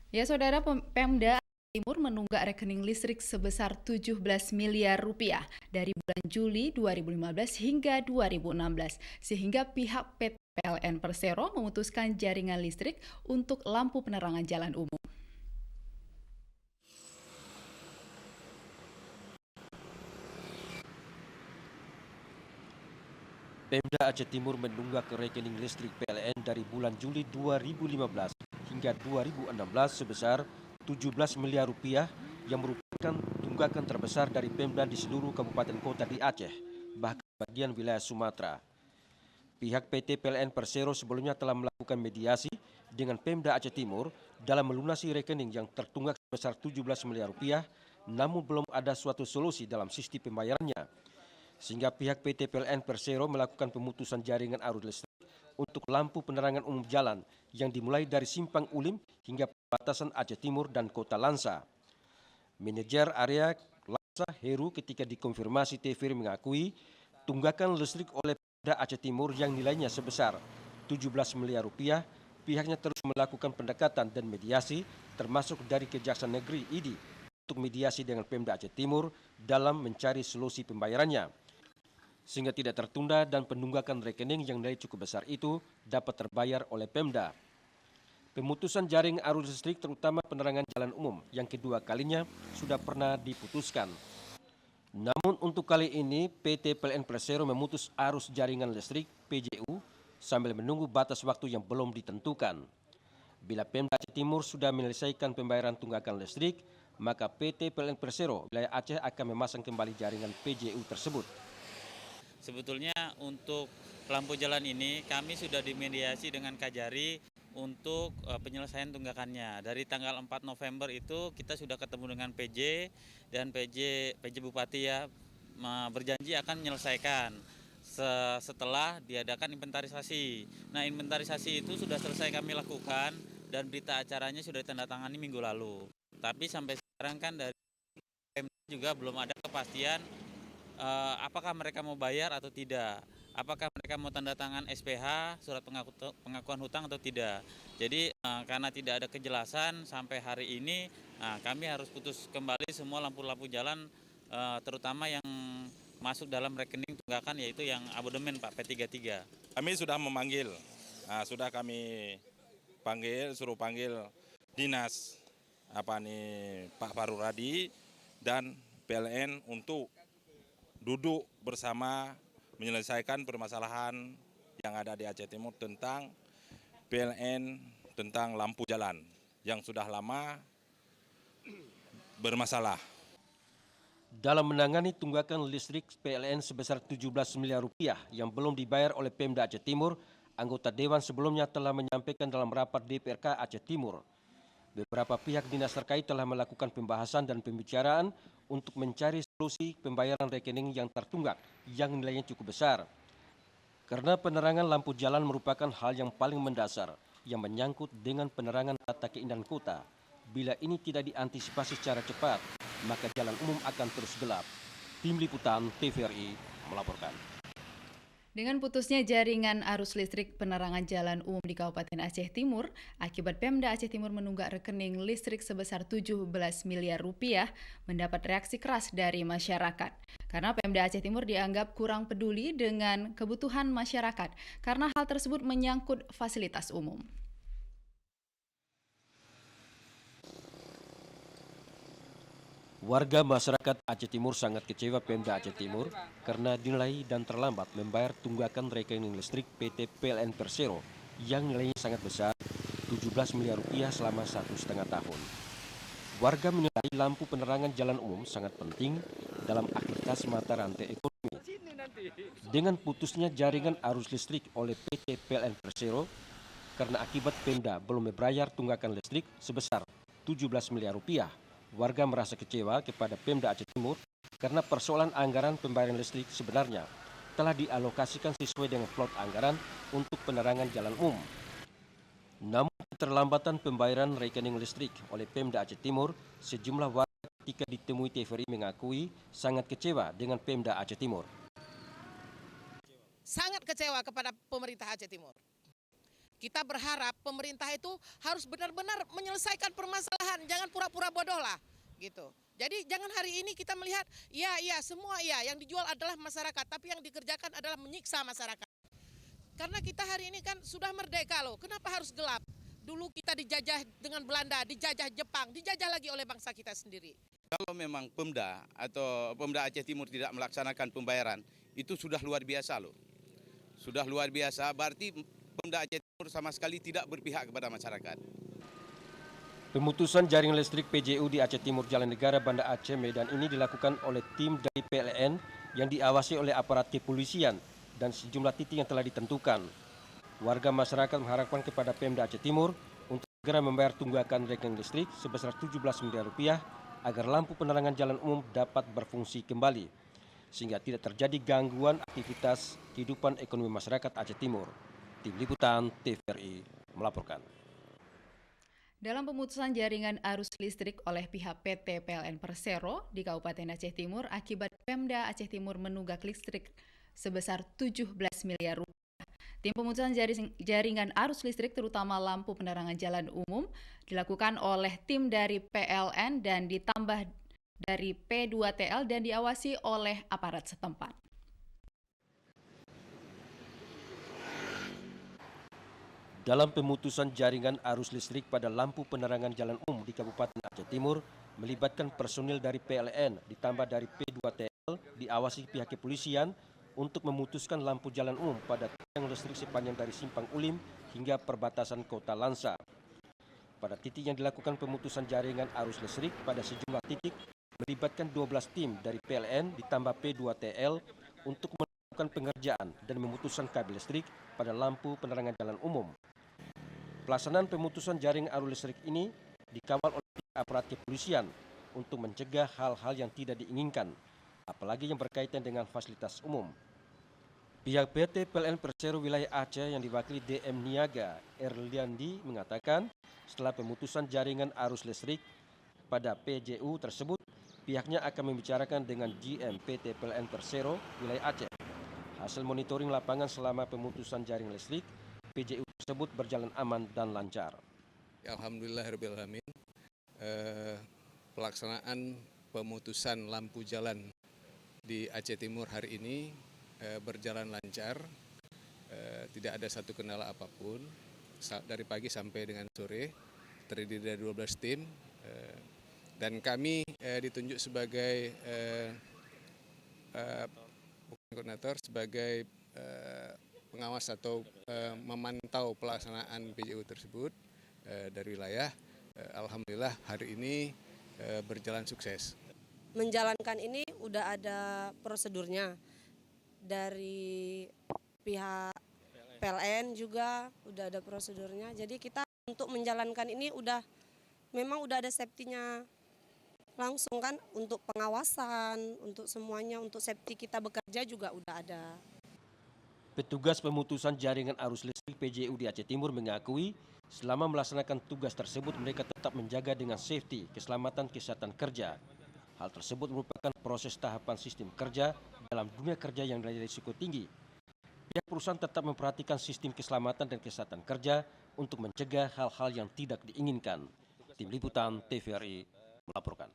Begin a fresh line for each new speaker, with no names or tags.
Ya, Saudara, Pemda Timur menunggak rekening listrik sebesar 17 miliar rupiah dari bulan Juli 2015 hingga 2016, sehingga pihak PT PLN Persero memutuskan jaringan listrik untuk lampu penerangan jalan umum.
Pemda Aceh Timur menunggak ke rekening listrik PLN dari bulan Juli 2015 hingga 2016 sebesar 17 miliar rupiah yang merupakan tunggakan terbesar dari Pemda di seluruh kabupaten kota di Aceh, bahkan bagian wilayah Sumatera. Pihak PT PLN Persero sebelumnya telah melakukan mediasi dengan Pemda Aceh Timur dalam melunasi rekening yang tertunggak sebesar 17 miliar rupiah, namun belum ada suatu solusi dalam sistem pembayarannya, sehingga pihak PT PLN Persero melakukan pemutusan jaringan arus listrik untuk lampu penerangan umum jalan yang dimulai dari Simpang Ulim hingga perbatasan Aceh Timur dan Kota Lansa. Manajer area Lansa Heru ketika dikonfirmasi TVRI mengakui tunggakan listrik oleh Pemda Aceh Timur yang nilainya sebesar 17 miliar rupiah, pihaknya terus melakukan pendekatan dan mediasi termasuk dari Kejaksaan Negeri ID untuk mediasi dengan Pemda Aceh Timur dalam mencari solusi pembayarannya, sehingga tidak tertunda dan penunggakan rekening yang nilai cukup besar itu dapat terbayar oleh Pemda. Pemutusan jaring arus listrik terutama penerangan jalan umum yang kedua kalinya sudah pernah diputuskan. Namun untuk kali ini PT PLN Persero memutus arus jaringan listrik PJU sambil menunggu batas waktu yang belum ditentukan. Bila Pemda Aceh Timur sudah menyelesaikan pembayaran tunggakan listrik, maka PT PLN Persero wilayah Aceh akan memasang kembali jaringan PJU tersebut.
Sebetulnya untuk lampu jalan ini kami sudah dimediasi dengan Kajari untuk penyelesaian tunggakannya. Dari tanggal 4 November itu kita sudah ketemu dengan PJ dan PJ Bupati ya berjanji akan menyelesaikan setelah diadakan inventarisasi. Nah, inventarisasi itu sudah selesai kami lakukan dan berita acaranya sudah ditandatangani minggu lalu. Tapi sampai sekarang kan dari Pemda juga belum ada kepastian apakah mereka mau bayar atau tidak, apakah mereka mau tanda tangan SPH surat pengakuan hutang atau tidak. Jadi karena tidak ada kejelasan sampai hari ini, kami harus putus kembali semua lampu-lampu jalan terutama yang masuk dalam rekening tunggakan, yaitu yang abodemen Pak P33.
Kami sudah memanggil, sudah kami suruh panggil dinas Pak Faruradi dan PLN untuk duduk bersama menyelesaikan permasalahan yang ada di Aceh Timur tentang PLN, tentang lampu jalan yang sudah lama bermasalah.
Dalam menangani tunggakan listrik PLN sebesar 17 miliar rupiah yang belum dibayar oleh Pemda Aceh Timur, anggota Dewan sebelumnya telah menyampaikan dalam rapat DPRK Aceh Timur. Beberapa pihak dinas terkait telah melakukan pembahasan dan pembicaraan untuk mencari solusi pembayaran rekening yang tertunggak yang nilainya cukup besar. Karena penerangan lampu jalan merupakan hal yang paling mendasar yang menyangkut dengan penerangan tata keindahan kota. Bila ini tidak diantisipasi secara cepat, maka jalan umum akan terus gelap. Tim Liputan TVRI melaporkan.
Dengan putusnya jaringan arus listrik penerangan jalan umum di Kabupaten Aceh Timur, akibat Pemda Aceh Timur menunggak rekening listrik sebesar 17 miliar rupiah, mendapat reaksi keras dari masyarakat. Karena Pemda Aceh Timur dianggap kurang peduli dengan kebutuhan masyarakat, karena hal tersebut menyangkut fasilitas umum.
Warga masyarakat Aceh Timur sangat kecewa Pemda Aceh Timur karena dinilai dan terlambat membayar tunggakan rekening listrik PT PLN Persero yang nilainya sangat besar, 17 miliar rupiah selama 1,5 tahun. Warga menilai lampu penerangan jalan umum sangat penting dalam aktivitas mata rantai ekonomi. Dengan putusnya jaringan arus listrik oleh PT PLN Persero karena akibat Pemda belum membayar tunggakan listrik sebesar 17 miliar rupiah, warga merasa kecewa kepada Pemda Aceh Timur karena persoalan anggaran pembayaran listrik sebenarnya telah dialokasikan sesuai dengan plot anggaran untuk penerangan jalan umum. Namun keterlambatan pembayaran rekening listrik oleh Pemda Aceh Timur, sejumlah warga ketika ditemui TVRI mengakui sangat kecewa dengan Pemda Aceh Timur.
Sangat kecewa kepada pemerintah Aceh Timur. Kita berharap pemerintah itu harus benar-benar menyelesaikan permasalahan, jangan pura-pura bodoh lah gitu. Jadi jangan hari ini kita melihat, iya semua iya, yang dijual adalah masyarakat, tapi yang dikerjakan adalah menyiksa masyarakat. Karena kita hari ini kan sudah merdeka loh, kenapa harus gelap? Dulu kita dijajah dengan Belanda, dijajah Jepang, dijajah lagi oleh bangsa kita sendiri.
Kalau memang Pemda atau Pemda Aceh Timur tidak melaksanakan pembayaran, itu sudah luar biasa loh. Sudah luar biasa, berarti Pemda Aceh Timur sama sekali tidak berpihak kepada masyarakat.
Pemutusan jaringan listrik PJU di Aceh Timur Jalan Negara Banda Aceh Medan ini dilakukan oleh tim dari PLN yang diawasi oleh aparat kepolisian dan sejumlah titik yang telah ditentukan. Warga masyarakat mengharapkan kepada Pemda Aceh Timur untuk segera membayar tunggakan rekening listrik sebesar 17 miliar rupiah agar lampu penerangan jalan umum dapat berfungsi kembali, sehingga tidak terjadi gangguan aktivitas kehidupan ekonomi masyarakat Aceh Timur. Tim Liputan TVRI melaporkan.
Dalam pemutusan jaringan arus listrik oleh pihak PT PLN Persero di Kabupaten Aceh Timur akibat Pemda Aceh Timur menunggak listrik sebesar 17 miliar rupiah. Tim pemutusan jaringan arus listrik terutama lampu penerangan jalan umum dilakukan oleh tim dari PLN dan ditambah dari P2TL dan diawasi oleh aparat setempat.
Dalam pemutusan jaringan arus listrik pada lampu penerangan jalan umum di Kabupaten Aceh Timur melibatkan personil dari PLN ditambah dari P2TL diawasi pihak kepolisian untuk memutuskan lampu jalan umum pada tiang listrik sepanjang dari Simpang Ulim hingga perbatasan Kota Lansa. Pada titik yang dilakukan pemutusan jaringan arus listrik pada sejumlah titik melibatkan 12 tim dari PLN ditambah P2TL untuk melakukan pengerjaan dan memutuskan kabel listrik pada lampu penerangan jalan umum. Pelaksanaan pemutusan jaringan arus listrik ini dikawal oleh aparat kepolisian untuk mencegah hal-hal yang tidak diinginkan, apalagi yang berkaitan dengan fasilitas umum. Pihak PT PLN Persero Wilayah Aceh yang diwakili DM Niaga Erliandi mengatakan setelah pemutusan jaringan arus listrik pada PJU tersebut, pihaknya akan membicarakan dengan GM PT PLN Persero Wilayah Aceh. Hasil monitoring lapangan selama pemutusan jaringan listrik, PJU tersebut berjalan aman dan lancar.
Alhamdulillahirrahmanirrahim. Pelaksanaan pemutusan lampu jalan di Aceh Timur hari ini berjalan lancar, tidak ada satu kendala apapun. Dari pagi sampai dengan sore, terdiri dari 12 tim, dan kami ditunjuk sebagai koordinator, sebagai pengawas atau memantau pelaksanaan PJU tersebut dari wilayah. Alhamdulillah hari ini berjalan sukses.
Menjalankan ini udah ada prosedurnya dari pihak PLN juga udah ada prosedurnya. Jadi kita untuk menjalankan ini memang udah ada safety-nya langsung kan, untuk pengawasan, untuk semuanya, untuk safety kita bekerja juga udah ada.
Petugas pemutusan jaringan arus listrik PJU di Aceh Timur mengakui selama melaksanakan tugas tersebut mereka tetap menjaga dengan safety, keselamatan kesehatan kerja. Hal tersebut merupakan proses tahapan sistem kerja dalam dunia kerja yang dari risiko tinggi. Pihak perusahaan tetap memperhatikan sistem keselamatan dan kesehatan kerja untuk mencegah hal-hal yang tidak diinginkan. Tim Liputan TVRI melaporkan.